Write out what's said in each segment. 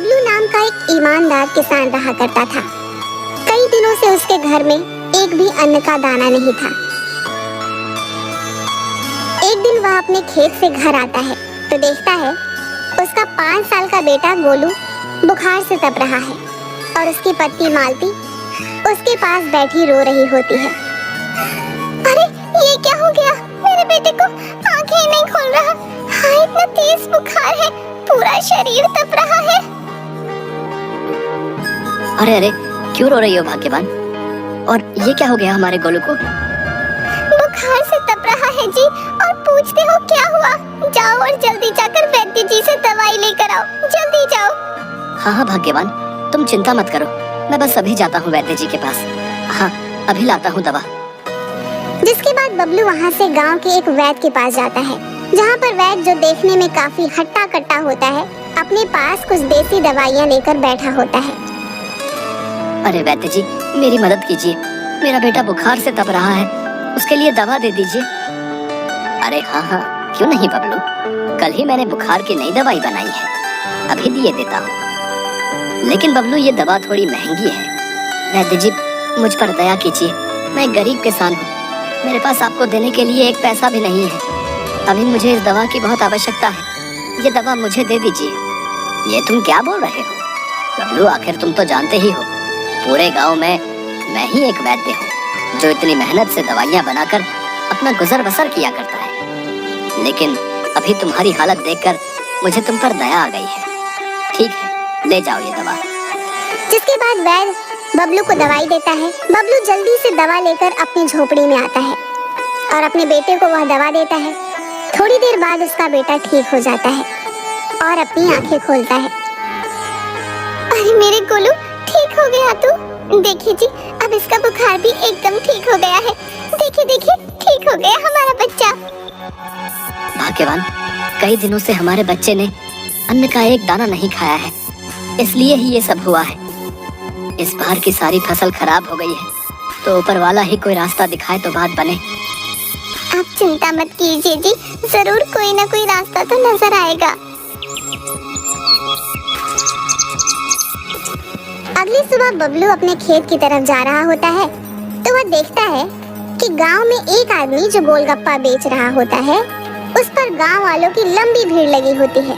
बबलू नाम का एक ईमानदार किसान रहा करता था। कई दिनों से उसके घर में एक भी अन्न का दाना नहीं था। एक दिन वह अपने खेत से घर आता है तो देखता है उसका 5 साल का बेटा गोलू बुखार से तप रहा है और उसकी पत्नी मालती उसके पास बैठी रो रही होती है। अरे ये क्या हो गया? मेरे बेटे को आंखें ही नहीं खोल रहा। हाँ, इतना तेज बुखार है, पूरा शरीर तप रहा है। अरे अरे, क्यों रो रही हो भाग्यवान? और ये क्या हो गया हमारे गोलू को? बुखार से तप रहा है जी, और पूछते हो क्या हुआ? जाओ और जल्दी जाकर वैद्य जी से दवाई लेकर आओ, जल्दी जाओ। हाँ हाँ भाग्यवान, तुम चिंता मत करो, मैं बस अभी जाता हूँ वैद्य जी के पास। हाँ, अभी लाता हूँ दवा। जिसके बाद बबलू वहाँ से गांव के एक वैद्य के पास जाता है, जहाँ पर वैद्य, जो देखने में काफी हट्टा कट्टा होता है, अपने पास कुछ देसी दवाइयाँ लेकर बैठा होता है। अरे वैद्य जी, मेरी मदद कीजिए, मेरा बेटा बुखार से तप रहा है, उसके लिए दवा दे दीजिए। अरे हाँ हाँ, क्यों नहीं बबलू, कल ही मैंने बुखार की नई दवाई बनाई है, अभी दिए देता हूँ। लेकिन बबलू, ये दवा थोड़ी महंगी है। वैद्य जी, मुझ पर दया कीजिए, मैं एक गरीब किसान हूँ, मेरे पास आपको देने के लिए एक पैसा भी नहीं है। अभी मुझे इस दवा की बहुत आवश्यकता है, ये दवा मुझे दे दीजिए। ये तुम क्या बोल रहे हो बबलू? आखिर तुम तो जानते ही हो, पूरे गांव में मैं ही एक वैद्य हूँ जो इतनी मेहनत से दवाइयाँ बनाकर अपना गुजर बसर किया करता है। लेकिन अभी तुम्हारी हालत देखकर मुझे तुम पर दया आ गई है। ठीक है, ले जाओ ये दवा। जिसके बाद वैद्य बबलू को दवाई देता है। बबलू जल्दी से दवा लेकर अपनी झोपड़ी में आता है और अपने बेटे को वह दवा देता है। थोड़ी देर बाद उसका बेटा ठीक हो जाता है और अपनी आंखें खोलता है। अरे मेरे गोलू, ठीक हो गया तू? देखिए जी, अब इसका बुखार भी एकदम ठीक हो गया है। देखिए देखिए, ठीक हो गया हमारा बच्चा। भाग्यवान, कई दिनों से हमारे बच्चे ने अन्न का एक दाना नहीं खाया है, इसलिए ही ये सब हुआ है। इस बार की सारी फसल खराब हो गई है, तो ऊपर वाला ही कोई रास्ता दिखाए तो बात बने। आप चिंता मत कीजिए जी, जरूर कोई ना कोई रास्ता तो नजर आएगा। अगली सुबह बबलू अपने खेत की तरफ जा रहा होता है तो वह देखता है कि गांव में एक आदमी जो गोलगप्पा बेच रहा होता है, उस पर गांव वालों की लंबी भीड़ लगी होती है।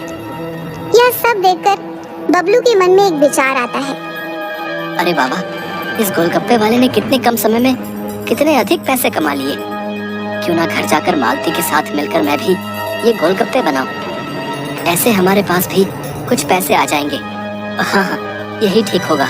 यह सब देखकर बबलू के मन में एक विचार आता है। अरे बाबा, इस गोलगप्पे वाले ने कितने कम समय में कितने अधिक पैसे कमा लिए। क्यों ना घर जाकर मालती के साथ मिलकर मैं भी ये गोलगप्पे बनाऊं। ऐसे हमारे पास भी कुछ पैसे आ जाएंगे। हाँ हाँ, यही ठीक होगा।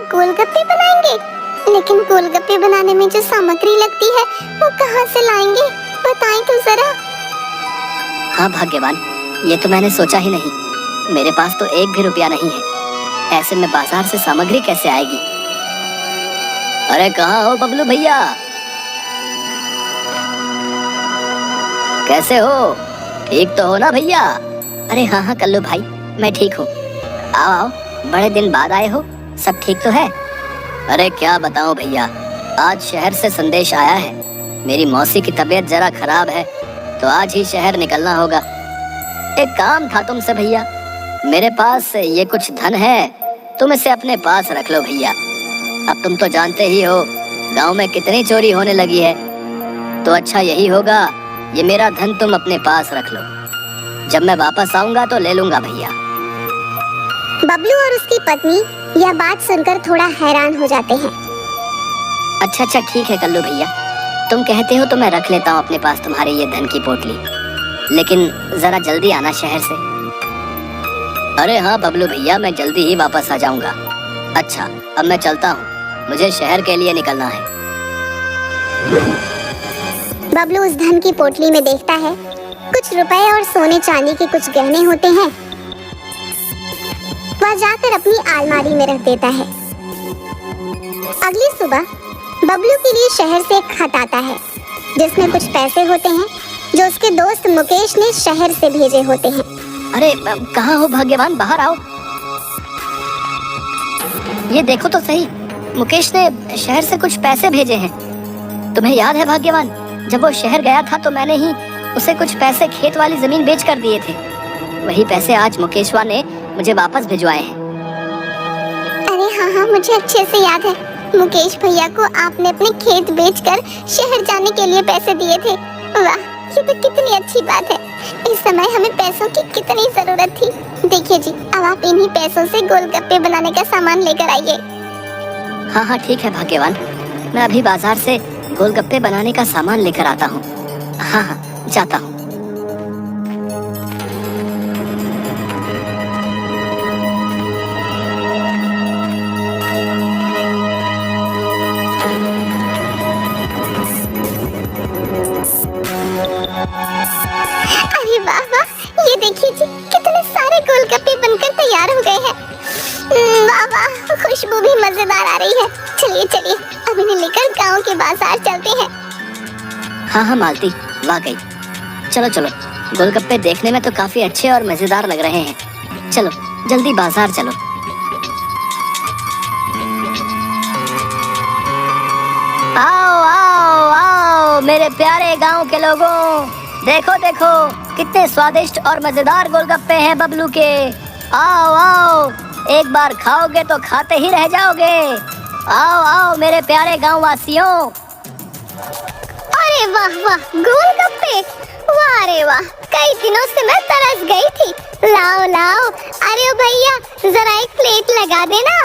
गोलगप्पे बनाएंगे? लेकिन गोलगप्पे बनाने में जो सामग्री लगती है वो कहाँ से लाएंगे? बताएं तो जरा। हाँ भाग्यवान, ये तो मैंने सोचा ही नहीं। मेरे पास तो 1 भी रुपया नहीं है, ऐसे में बाजार से सामग्री कैसे आएगी? अरे कहाँ हो बबलू भैया? कैसे हो? ठीक तो हो ना भैया? अरे हाँ हाँ कल्लू भाई, मैं ठीक हूँ। आओ आओ, बड़े दिन बाद आए हो, सब ठीक तो है? अरे क्या बताऊं भैया, आज शहर से संदेश आया है। मेरी मौसी की तबीयत जरा खराब है, तो आज ही शहर निकलना होगा। एक काम था तुमसे भैया, मेरे पास ये कुछ धन है, तुम इसे अपने पास रख लो भैया। अब तुम तो जानते ही हो गांव में कितनी चोरी होने लगी है, तो अच्छा यही होगा ये मेरा धन तुम अपने पास रख लो। जब मैं वापस आऊंगा तो ले लूंगा भैया। बबलू और उसकी पत्नी यह बात सुनकर थोड़ा हैरान हो जाते हैं। अच्छा अच्छा ठीक है कल्लू भैया, तुम कहते हो तो मैं रख लेता हूँ अपने पास तुम्हारे ये धन की पोटली, लेकिन जरा जल्दी आना शहर से। अरे हाँ बबलू भैया, मैं जल्दी ही वापस आ जाऊंगा। अच्छा, अब मैं चलता हूँ, मुझे शहर के लिए निकलना है। बबलू उस धन की पोटली में देखता है कुछ रुपए और सोने चांदी के कुछ गहने होते हैं। वह जाकर अपनी अलमारी में रख देता है। अगली सुबह बबलू के लिए शहर से एक खत आता है जिसमें कुछ पैसे होते हैं जो उसके दोस्त मुकेश ने शहर से भेजे होते हैं। अरे कहाँ हो भाग्यवान, बाहर आओ। ये देखो तो सही, मुकेश ने शहर से कुछ पैसे भेजे हैं। तुम्हें याद है भाग्यवान, जब वो शहर गया था तो मैंने ही उसे कुछ पैसे खेत वाली जमीन बेच कर दिए थे। वही पैसे आज मुकेशवा ने मुझे वापस भिजवाए हैं। अरे हाँ हाँ, मुझे अच्छे से याद है। मुकेश भैया को आपने अपने खेत बेचकर शहर जाने के लिए पैसे दिए थे। वाह, ये तो कितनी अच्छी बात है। इस समय हमें पैसों की कितनी जरूरत थी। देखिए जी, अब आप इन्हीं पैसों से गोलगप्पे बनाने का सामान लेकर आइए। हाँ हाँ ठीक है भाग्यवान, मैं अभी बाजार से गोलगप्पे बनाने का सामान लेकर आता हूँ। हाँ हाँ जाता हूँ। अरे वाह वाह, ये देखिए जी, कितने सारे गोलगप्पे बनकर तैयार हो गए हैं। वाह वाह, खुशबू भी मजेदार आ रही है। चलिए चलिए, अब इन्हें लेकर गांव के बाजार चलते हैं। हाँ हाँ मालती, वाकई। चलो चलो, गोलगप्पे देखने में तो काफी अच्छे और मजेदार लग रहे हैं। चलो जल्दी बाजार चलो। आओ आओ आओ मेरे प्यारे गांव के लोगों, देखो देखो कितने स्वादिष्ट और मजेदार गोलगप्पे हैं बबलू के। आओ आओ, एक बार खाओगे तो खाते ही रह जाओगे। आओ आओ मेरे प्यारे गांव वासियों। अरे वाह वाह, गोलगप्पे! वाह रे वाह, कई दिनों से मैं तरस गई थी। लाओ लाओ, अरे ओ भैया, जरा एक प्लेट लगा देना।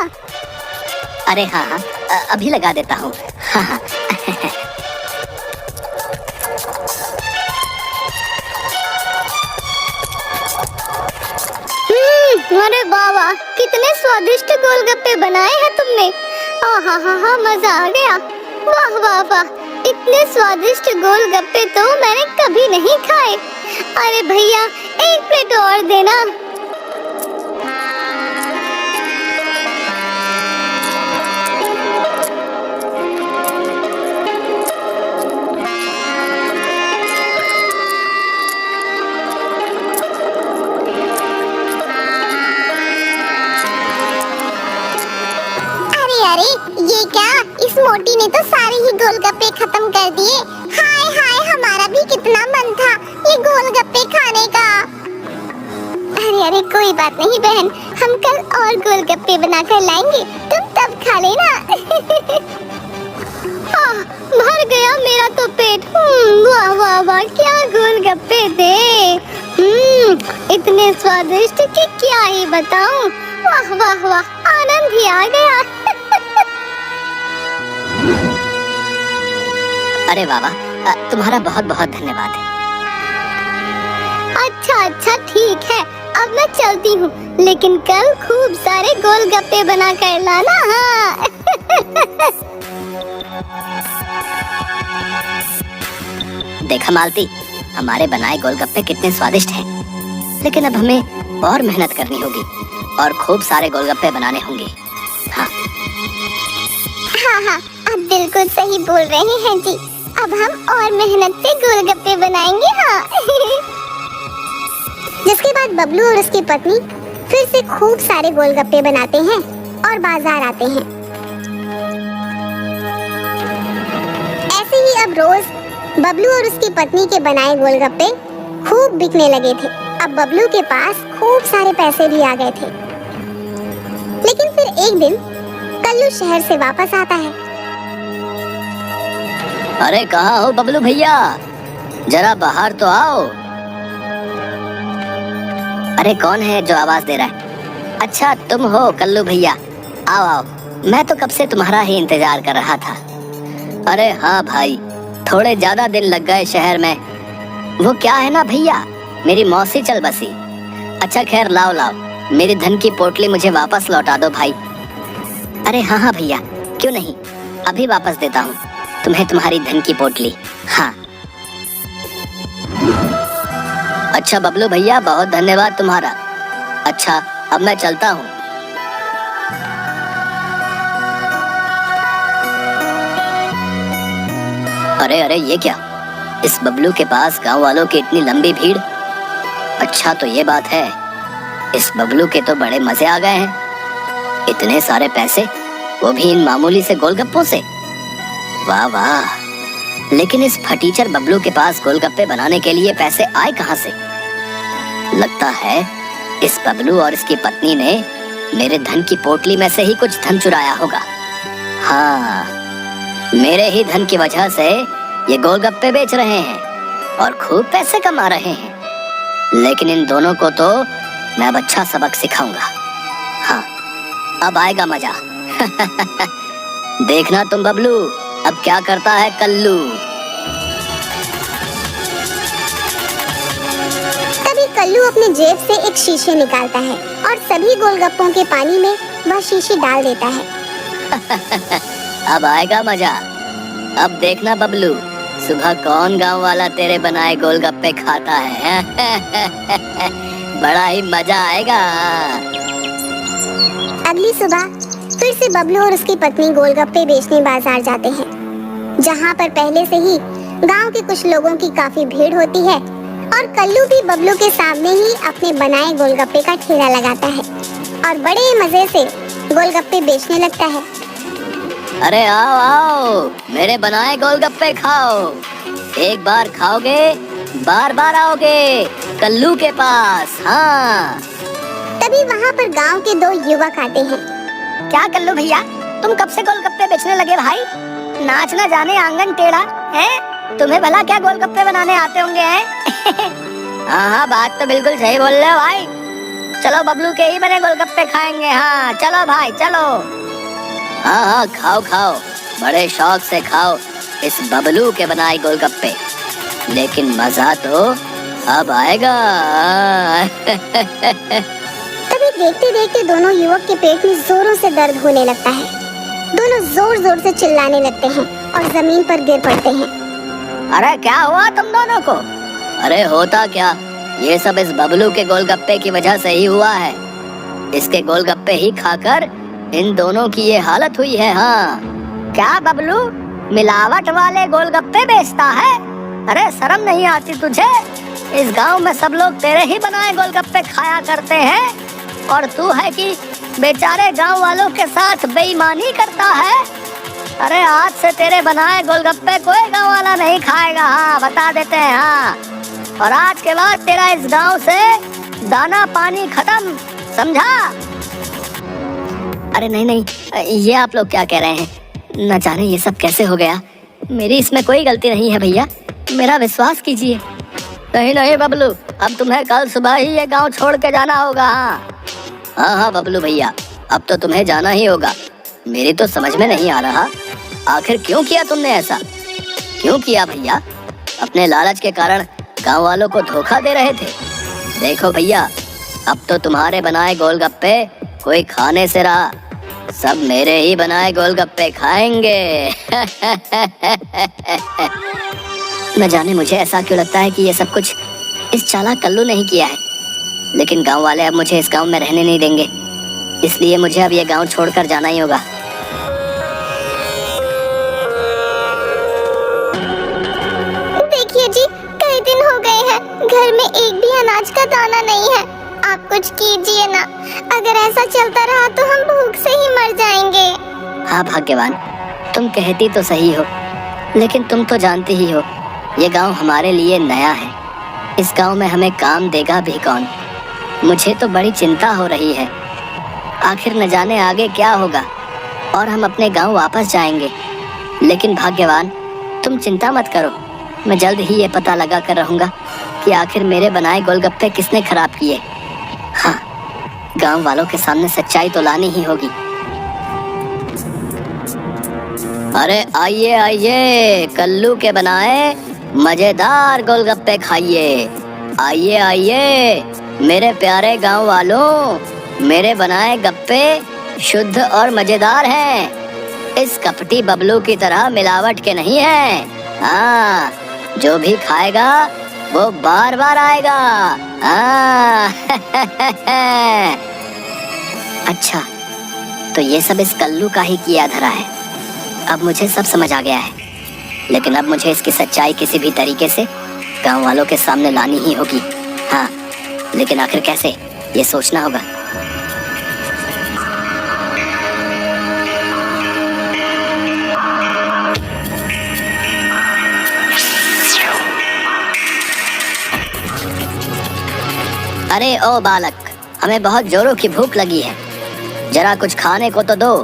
अरे हाँ हाँ, अभी लगा देता हूँ। हाँ हाँ। अरे बाबा, कितने स्वादिष्ट गोलगप्पे बनाए हैं तुमने। आहा हा हा, मजा आ गया। वाह वाह वाह, इतने स्वादिष्ट गोलगप्पे तो मैंने कभी नहीं खाए। अरे भैया, एक प्लेट और देना। अरे ये क्या, इस मोटी ने तो सारे ही गोलगप्पे खत्म कर दिए। हाय हाय, हमारा भी कितना मन था ये गोलगप्पे खाने का। अरे अरे, कोई बात नहीं बहन, हम कल और गोलगप्पे बनाकर लाएंगे, तुम तब खा लेना। भर गया मेरा तो पेट। वाह वाह वाह, क्या गोलगप्पे थे। इतने स्वादिष्ट कि क्या ही बताऊं। वाह वाह वाह, आनंद ही आ गया। अरे वाह वाह, तुम्हारा बहुत बहुत धन्यवाद है। अच्छा अच्छा ठीक है, अब मैं चलती हूँ, लेकिन कल खूब सारे गोलगप्पे बना कर लाना। हाँ। देखा मालती, हमारे बनाए गोलगप्पे कितने स्वादिष्ट हैं। लेकिन अब हमें और मेहनत करनी होगी और खूब सारे गोलगप्पे बनाने होंगे। हाँ हाँ हाँ, आप बिल्कुल सही बोल रहे हैं जी। अब हम और मेहनत से गोलगप्पे बनाएंगे। हाँ। जिसके बाद बबलू और उसकी पत्नी फिर से खूब सारे गोलगप्पे बनाते हैं और बाजार आते हैं। ऐसे ही अब रोज बबलू और उसकी पत्नी के बनाए गोलगप्पे खूब बिकने लगे थे। अब बबलू के पास खूब सारे पैसे भी आ गए थे। लेकिन फिर एक दिन कल्लू शहर से वापस आता है। अरे कहाँ हो बबलू भैया, जरा बाहर तो आओ। अरे कौन है जो आवाज दे रहा है? अच्छा तुम हो कल्लू भैया, आओ आओ, मैं तो कब से तुम्हारा ही इंतजार कर रहा था। अरे हाँ भाई, थोड़े ज्यादा दिन लग गए शहर में। वो क्या है ना भैया, मेरी मौसी चल बसी। अच्छा खैर, लाओ लाओ, मेरी धन की पोटली मुझे वापस लौटा दो भाई। अरे हाँ हाँ भैया, क्यों नहीं, अभी वापस देता हूँ तुम्हें तुम्हारी धन की पोटली। हाँ अच्छा बबलू भैया, बहुत धन्यवाद तुम्हारा। अच्छा अब मैं चलता हूँ। अरे अरे ये क्या, इस बबलू के पास गांव वालों की इतनी लंबी भीड़। अच्छा तो ये बात है। इस बबलू के तो बड़े मजे आ गए हैं। इतने सारे पैसे, वो भी इन मामूली से गोलगप्पों से। वाह वाह, लेकिन इस फटीचर बबलू के पास गोलगप्पे बनाने के लिए पैसे आए कहां से? लगता है इस बबलू और इसकी पत्नी ने मेरे धन की पोटली में से ही कुछ धन चुराया होगा। हाँ, मेरे ही धन की वजह से ये गोलगप्पे बेच रहे हैं और खूब पैसे कमा रहे हैं। लेकिन इन दोनों को तो मैं अब अच्छा सबक सिखाऊंगा। हाँ, अब आएगा मजा। देखना तुम बबलू, अब क्या करता है कल्लू। तभी कल्लू अपने जेब से एक शीशे निकालता है और सभी गोलगप्पों के पानी में वह शीशी डाल देता है। अब आएगा मजा। अब देखना बबलू, सुबह कौन गांव वाला तेरे बनाए गोलगप्पे खाता है। बड़ा ही मजा आएगा। अगली सुबह फिर से बबलू और उसकी पत्नी गोलगप्पे बेचने बाजार जाते हैं, जहाँ पर पहले से ही गांव के कुछ लोगों की काफी भीड़ होती है और कल्लू भी बबलू के सामने ही अपने बनाए गोलगप्पे का ठेला लगाता है और बड़े मजे से गोलगप्पे बेचने लगता है। अरे आओ आओ, मेरे बनाए गोलगप्पे खाओ। एक बार खाओगे बार बार आओगे कल्लू के पास। हाँ। तभी वहाँ पर गांव के दो युवक आते हैं। क्या कल्लू भैया, तुम कब से गोलगप्पे बेचने लगे भाई? नाच ना जाने आंगन टेढ़ा है, तुम्हें भला क्या गोलगप्पे बनाने आते होंगे हैं? हाँ हाँ, बात तो बिल्कुल सही बोल रहे हो भाई। चलो बबलू के ही बने गोलगप्पे खाएंगे। हाँ चलो भाई चलो। हाँ हाँ, खाओ खाओ, बड़े शौक से खाओ इस बबलू के बनाए गोलगप्पे। लेकिन मजा तो अब आएगा। तभी देखते देखते दोनों युवक के पेट में जोरों से दर्द होने लगता है। दोनों जोर जोर से चिल्लाने लगते हैं और जमीन पर गिर पड़ते हैं। अरे क्या हुआ तुम दोनों को? अरे होता क्या, ये सब इस बबलू के गोलगप्पे की वजह से ही हुआ है। इसके गोलगप्पे ही खाकर इन दोनों की ये हालत हुई है। हाँ। क्या बबलू मिलावट वाले गोलगप्पे बेचता है? अरे शर्म नहीं आती तुझे? इस गांव में सब लोग तेरे ही बनाए गोलगप्पे खाया करते हैं और तू है कि बेचारे गांव वालों के साथ बेईमानी करता है। अरे आज से तेरे बनाए गोलगप्पे कोई गांव वाला नहीं खाएगा। हाँ बता देते हैं। हाँ, और आज के बाद तेरा इस गांव से दाना पानी खत्म, समझा? अरे नहीं नहीं, ये आप लोग क्या कह रहे हैं? न जाने ये सब कैसे हो गया। मेरी इसमें कोई गलती नहीं है भैया, मेरा विश्वास कीजिए। नहीं नहीं बबलू, अब तुम्हें कल सुबह ही ये गांव छोड़ के जाना होगा। हाँ हाँ बबलू भैया, अब तो तुम्हें जाना ही होगा। मेरी तो समझ में नहीं आ रहा, आखिर क्यों किया तुमने ऐसा? क्यों किया भैया? अपने लालच के कारण गांव वालों को धोखा दे रहे थे। देखो भैया, अब तो तुम्हारे बनाए गोलगप्पे कोई खाने से रहा, सब मेरे ही बनाए गोलगप्पे खाएंगे। न जाने मुझे ऐसा क्यों लगता है कि ये सब कुछ इस चालाक कल्लू ने ही किया है। लेकिन गांव वाले अब मुझे इस गांव में रहने नहीं देंगे, इसलिए मुझे अब ये गांव छोड़कर जाना ही होगा। देखिए जी, कई दिन हो गए हैं, घर में एक भी अनाज का दाना नहीं है। आप कुछ कीजिए ना, अगर ऐसा चलता रहा तो हम भूख से ही मर जाएंगे। हाँ भाग्यवान, तुम कहती तो सही हो, लेकिन तुम तो जानती ही हो ये गांव हमारे लिए नया है। इस गांव में हमें काम देगा भी कौन? मुझे तो बड़ी चिंता हो रही है। आखिर न जाने आगे क्या होगा और हम अपने गांव वापस जाएंगे। लेकिन भाग्यवान, तुम चिंता मत करो, मैं जल्द ही ये पता लगा कर रहूंगा कि आखिर मेरे बनाए गोलगप्पे किसने खराब किए। हाँ, गांव वालों के सामने सच्चाई तो लानी ही होगी। अरे आइए आइए, कल्लू के बनाए मजेदार गोलगप्पे खाइए। आइए आइए मेरे प्यारे गांव वालों, मेरे बनाए गप्पे शुद्ध और मजेदार हैं। इस कपटी बबलू की तरह मिलावट के नहीं हैं। हाँ, जो भी खाएगा वो बार बार आएगा। अच्छा, तो ये सब इस कल्लू का ही किया धरा है। अब मुझे सब समझ आ गया है, लेकिन अब मुझे इसकी सच्चाई किसी भी तरीके से गांव वालों के सामने लानी ही होगी। हाँ, लेकिन आखिर कैसे? ये सोचना होगा। अरे ओ बालक, हमें बहुत जोरों की भूख लगी है, जरा कुछ खाने को तो दो।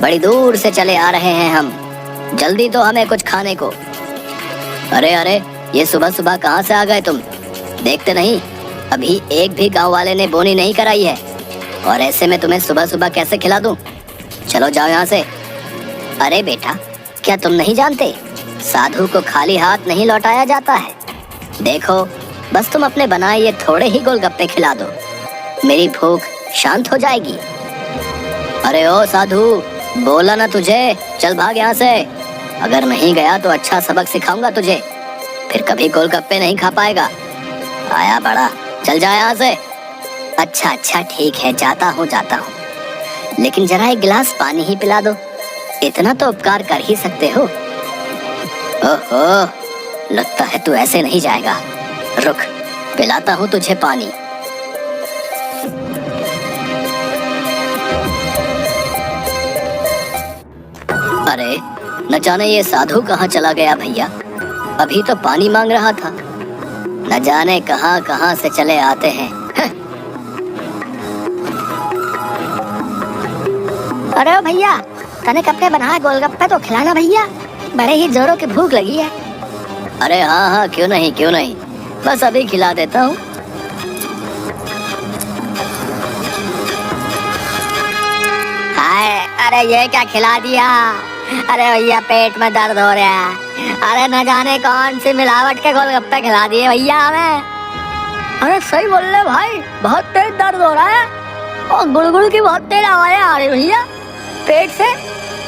बड़ी दूर से चले आ रहे हैं हम, जल्दी दो हमें कुछ खाने को। अरे अरे, ये सुबह सुबह कहाँ से आ गए तुम? देखते नहीं अभी एक भी गांव वाले ने बोनी नहीं कराई है, और ऐसे में तुम्हें सुबह सुबह कैसे खिला दूं? चलो जाओ यहाँ से। अरे बेटा, क्या तुम नहीं जानते, साधु को खाली हाथ नहीं लौटाया जाता है। देखो, बस तुम अपने बनाए ये थोड़े ही गोलगप्पे खिला दो, मेरी भूख शांत हो जाएगी। अरे ओ साधु, बोला ना तुझे, चल भाग यहाँ से। अगर नहीं गया तो अच्छा सबक सिखाऊंगा तुझे, फिर कभी गोलगप्पे नहीं खा पाएगा। आया बड़ा, चल जा यहाँ से। अच्छा अच्छा ठीक है, जाता हूँ, लेकिन जरा एक गिलास पानी ही पिला दो, इतना तो उपकार कर ही सकते हो। ओहो, लगता है तू ऐसे नहीं जाएगा, रुक, पिलाता हूँ तुझे पानी। अरे न जाने ये साधु कहाँ चला गया भैया, अभी तो पानी मांग रहा था। न जाने कहाँ कहाँ से चले आते हैं। अरे भैया, तने कपड़े बनाए गोलगप्पे तो खिलाना भैया, बड़े ही जोरों की भूख लगी है। अरे हाँ हाँ, क्यों नहीं, बस अभी खिला देता हूँ। हाय, अरे ये क्या खिला दिया? अरे भैया, पेट में दर्द हो रहा है। अरे न जाने कौन सी मिलावट के गोलगप्पे खिला दिए भैया हमें। अरे सही बोल रहे भाई, बहुत तेज दर्द हो रहा है और गुड़गुड़ की बहुत तेज आवाजें आ रही भैया पेट से।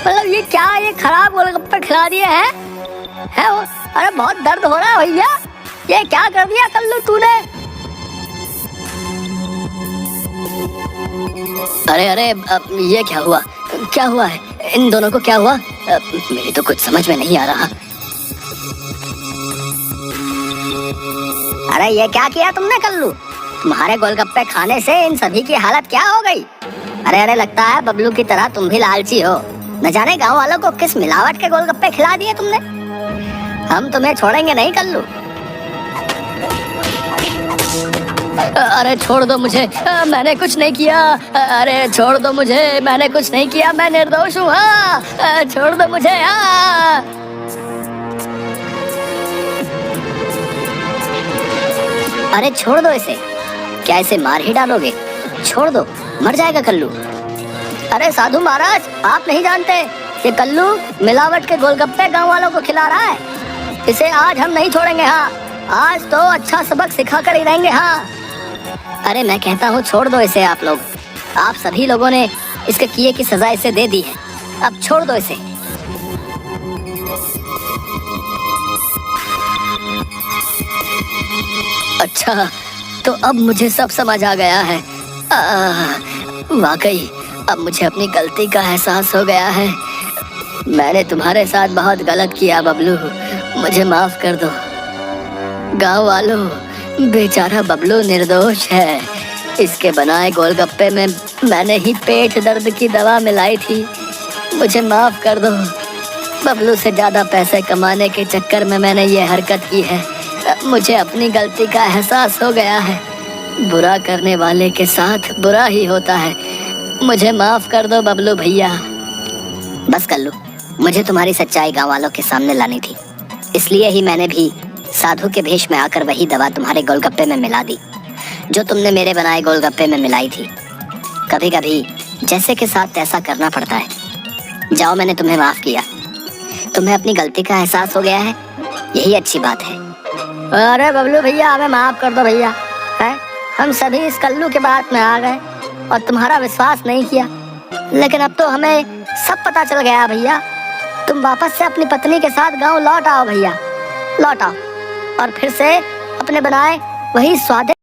मतलब ये क्या, ये खराब गोलगप्पे खिला दिए हैं वो। अरे बहुत दर्द हो रहा है भैया, ये क्या कर दिया कल्लू तूने? अरे अरे, ये क्या हुआ है? इन दोनों को क्या हुआ? मेरी तो कुछ समझ में नहीं आ रहा। अरे ये क्या किया तुमने कल्लू? तुम्हारे गोलगप्पे खाने से इन सभी की हालत क्या हो गई? अरे लगता है बबलू की तरह तुम भी लालची हो। न जाने गांव वालों को किस मिलावट के गोलगप्पे खिला दिए तुमने। हम तुम्हें छोड़ेंगे नहीं कल्लू। अरे छोड़ दो मुझे, मैंने कुछ नहीं किया। अरे छोड़ दो मुझे, मैंने कुछ नहीं किया, मैं निर्दोष हूँ। छोड़ दो मुझे। अरे छोड़ दो इसे, क्या इसे मार ही डालोगे? छोड़ दो, मर जाएगा कल्लू। अरे साधु महाराज, आप नहीं जानते, ये कल्लू मिलावट के गोलगप्पे गांव वालों को खिला रहा है। इसे आज हम नहीं छोड़ेंगे। हाँ, आज तो अच्छा सबक सिखा कर ही रहेंगे। हाँ, अरे मैं कहता हूँ छोड़ दो इसे आप लोग। आप सभी लोगों ने इसके किए की सजा इसे दे दी है, अब छोड़ दो इसे। अच्छा, तो अब मुझे सब समझ आ गया है। वाकई अब मुझे अपनी गलती का एहसास हो गया है। मैंने तुम्हारे साथ बहुत गलत किया बबलू, मुझे माफ कर दो। गांव वालों, बेचारा बबलू निर्दोष है। इसके बनाए गोलगप्पे में मैंने ही पेट दर्द की दवा मिलाई थी, मुझे माफ कर दो। बबलू से ज्यादा पैसे कमाने के चक्कर में मैंने ये हरकत की है। मुझे अपनी गलती का एहसास हो गया है। बुरा करने वाले के साथ बुरा ही होता है। मुझे माफ कर दो बबलू भैया। बस कल्लू, मुझे तुम्हारी सच्चाई गांव वालों के सामने लानी थी, इसलिए ही मैंने भी साधु के भेष में आकर वही दवा तुम्हारे गोलगप्पे में मिला दी जो तुमने मेरे बनाए गोलगप्पे में मिलाई थी। कभी कभी जैसे के साथ तैसा करना पड़ता है। जाओ, मैंने तुम्हें माफ किया, तुम्हें अपनी गलती का एहसास हो गया है, यही अच्छी बात है। अरे बबलू भैया, हमें माफ कर दो भैया। है, हम सभी इस कल्लू के बात में आ गए और तुम्हारा विश्वास नहीं किया, लेकिन अब तो हमें सब पता चल गया भैया। तुम वापस से अपनी पत्नी के साथ गांव लौट आओ भैया, लौट आओ और फिर से अपने बनाए वही स्वादिष्ट